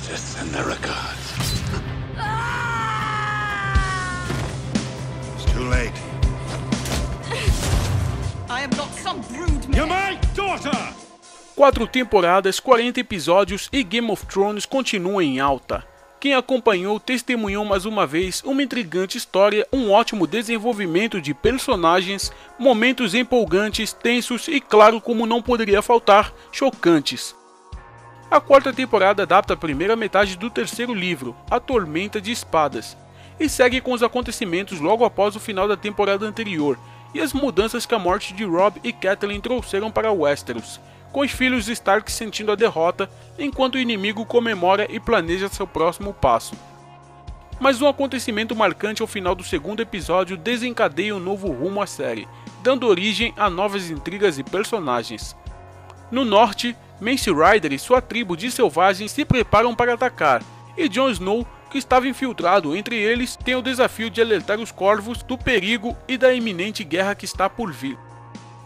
Just send their regards. It's too late. I am not some brood man. You're my daughter! 4 temporadas, 40 episódios e Game of Thrones continua em alta. Quem acompanhou testemunhou mais uma vez uma intrigante história, um ótimo desenvolvimento de personagens, momentos empolgantes, tensos e, claro, como não poderia faltar, chocantes. A 4ª temporada adapta a primeira metade do 3º livro, A Tormenta de Espadas, e segue com os acontecimentos logo após o final da temporada anterior e as mudanças que a morte de Robb e Catelyn trouxeram para Westeros, com os filhos Stark sentindo a derrota, enquanto o inimigo comemora e planeja seu próximo passo. Mas um acontecimento marcante ao final do 2º episódio desencadeia um novo rumo à série, dando origem a novas intrigas e personagens. No norte, Mance Rayder e sua tribo de selvagens se preparam para atacar, e Jon Snow, que estava infiltrado entre eles, tem o desafio de alertar os Corvos do perigo e da iminente guerra que está por vir.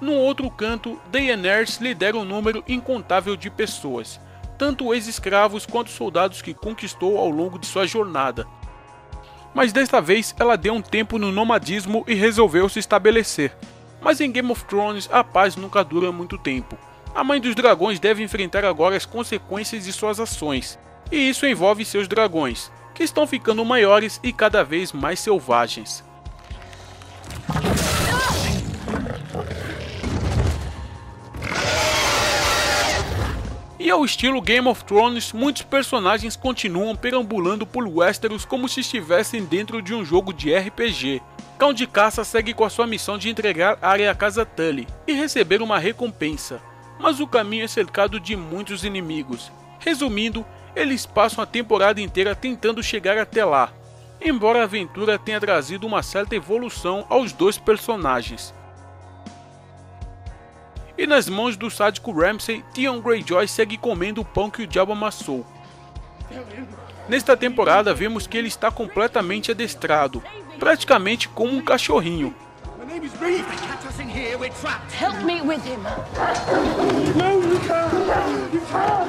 No outro canto, Daenerys lidera um número incontável de pessoas, tanto ex-escravos quanto soldados que conquistou ao longo de sua jornada. Mas desta vez ela deu um tempo no nomadismo e resolveu se estabelecer. Mas em Game of Thrones a paz nunca dura muito tempo. A Mãe dos Dragões deve enfrentar agora as consequências de suas ações, e isso envolve seus dragões, que estão ficando maiores e cada vez mais selvagens. E ao estilo Game of Thrones, muitos personagens continuam perambulando por Westeros como se estivessem dentro de um jogo de RPG. Cão de Caça segue com a sua missão de entregar Arya à Casa Tully e receber uma recompensa, mas o caminho é cercado de muitos inimigos. Resumindo, eles passam a temporada inteira tentando chegar até lá, embora a aventura tenha trazido uma certa evolução aos dois personagens. E nas mãos do sádico Ramsay, Theon Greyjoy segue comendo o pão que o diabo amassou. Nesta temporada vemos que ele está completamente adestrado, praticamente como um cachorrinho. Help me with him.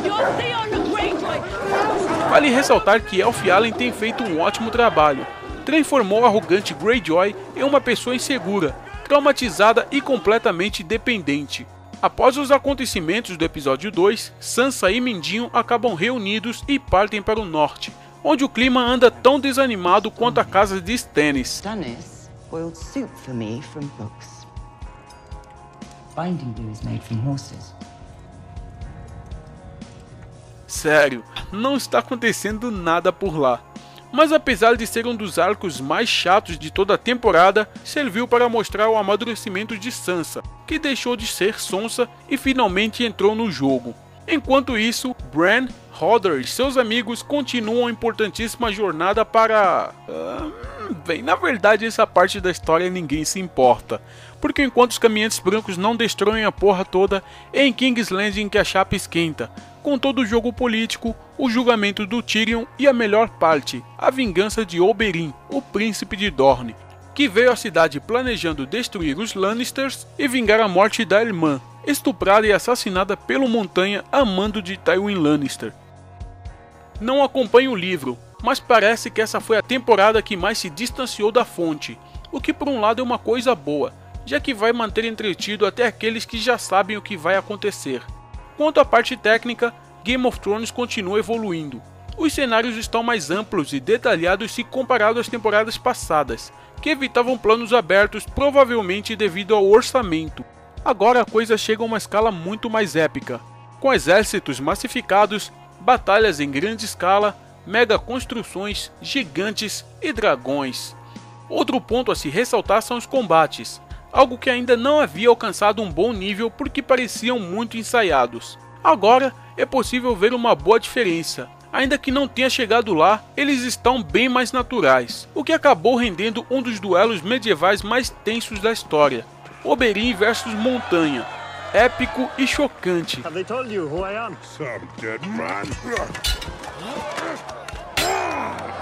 You're Theon Greyjoy. Vale ressaltar que Elf Allen tem feito um ótimo trabalho. Transformou o arrogante Greyjoy em uma pessoa insegura, traumatizada e completamente dependente. Após os acontecimentos do episódio 2, Sansa e Mindinho acabam reunidos e partem para o norte, onde o clima anda tão desanimado quanto a casa de Stannis. Stannis boiled soup for me from books. Binding glue is made from horses. Sério, não está acontecendo nada por lá. Mas apesar de ser um dos arcos mais chatos de toda a temporada, serviu para mostrar o amadurecimento de Sansa, que deixou de ser sonsa e finalmente entrou no jogo. Enquanto isso, Bran, Hodor e seus amigos continuam a importantíssima jornada para... Bem, na verdade essa parte da história ninguém se importa, porque enquanto os caminhantes brancos não destroem a porra toda, é em King's Landing que a chapa esquenta, com todo o jogo político, o julgamento do Tyrion e a melhor parte, a vingança de Oberyn, o príncipe de Dorne, que veio à cidade planejando destruir os Lannisters e vingar a morte da irmã, estuprada e assassinada pelo Montanha a mando de Tywin Lannister. Não acompanho o livro, mas parece que essa foi a temporada que mais se distanciou da fonte, o que por um lado é uma coisa boa, já que vai manter entretido até aqueles que já sabem o que vai acontecer. Quanto à parte técnica, Game of Thrones continua evoluindo. Os cenários estão mais amplos e detalhados se comparado às temporadas passadas, que evitavam planos abertos provavelmente devido ao orçamento. Agora a coisa chega a uma escala muito mais épica, com exércitos massificados, batalhas em grande escala, mega construções, gigantes e dragões. Outro ponto a se ressaltar são os combates, algo que ainda não havia alcançado um bom nível porque pareciam muito ensaiados. Agora é possível ver uma boa diferença, ainda que não tenha chegado lá, eles estão bem mais naturais, o que acabou rendendo um dos duelos medievais mais tensos da história, Oberyn versus Montanha, épico e chocante. Have they told you who I am? Some dead man.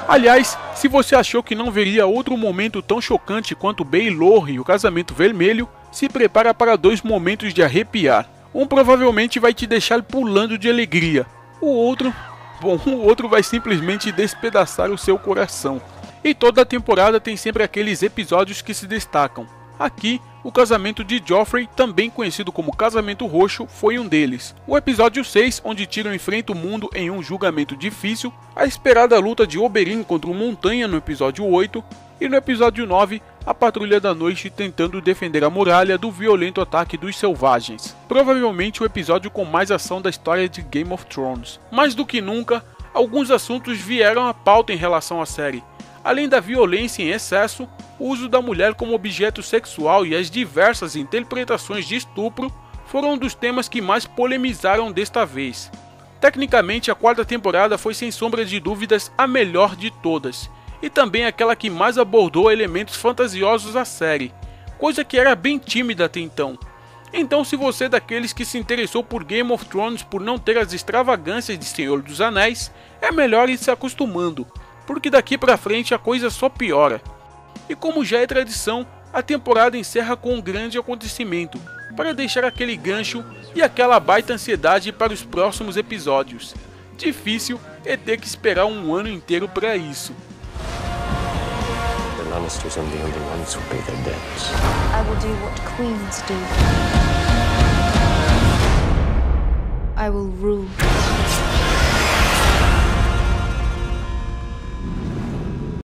Aliás, se você achou que não veria outro momento tão chocante quanto Baelor e o Casamento Vermelho, se prepara para 2 momentos de arrepiar. Um provavelmente vai te deixar pulando de alegria, o outro bom, o outro vai simplesmente despedaçar o seu coração. E toda a temporada tem sempre aqueles episódios que se destacam. Aqui, o casamento de Joffrey, também conhecido como Casamento Roxo, foi um deles. O episódio 6, onde Tyrion enfrenta o mundo em um julgamento difícil, a esperada luta de Oberyn contra o Montanha no episódio 8, e no episódio 9, a Patrulha da Noite tentando defender a muralha do violento ataque dos selvagens. Provavelmente o episódio com mais ação da história de Game of Thrones. Mais do que nunca, alguns assuntos vieram à pauta em relação à série. Além da violência em excesso, o uso da mulher como objeto sexual e as diversas interpretações de estupro foram um dos temas que mais polemizaram desta vez. Tecnicamente, a quarta temporada foi sem sombra de dúvidas a melhor de todas, e também aquela que mais abordou elementos fantasiosos à série, coisa que era bem tímida até então. Então, se você é daqueles que se interessou por Game of Thrones por não ter as extravagâncias de Senhor dos Anéis, é melhor ir se acostumando, porque daqui pra frente a coisa só piora. E como já é tradição, a temporada encerra com um grande acontecimento, para deixar aquele gancho e aquela baita ansiedade para os próximos episódios. Difícil é ter que esperar um ano inteiro para isso. The Lannisters and the Underlands will pay their debts. I will do what queens do. I will rule.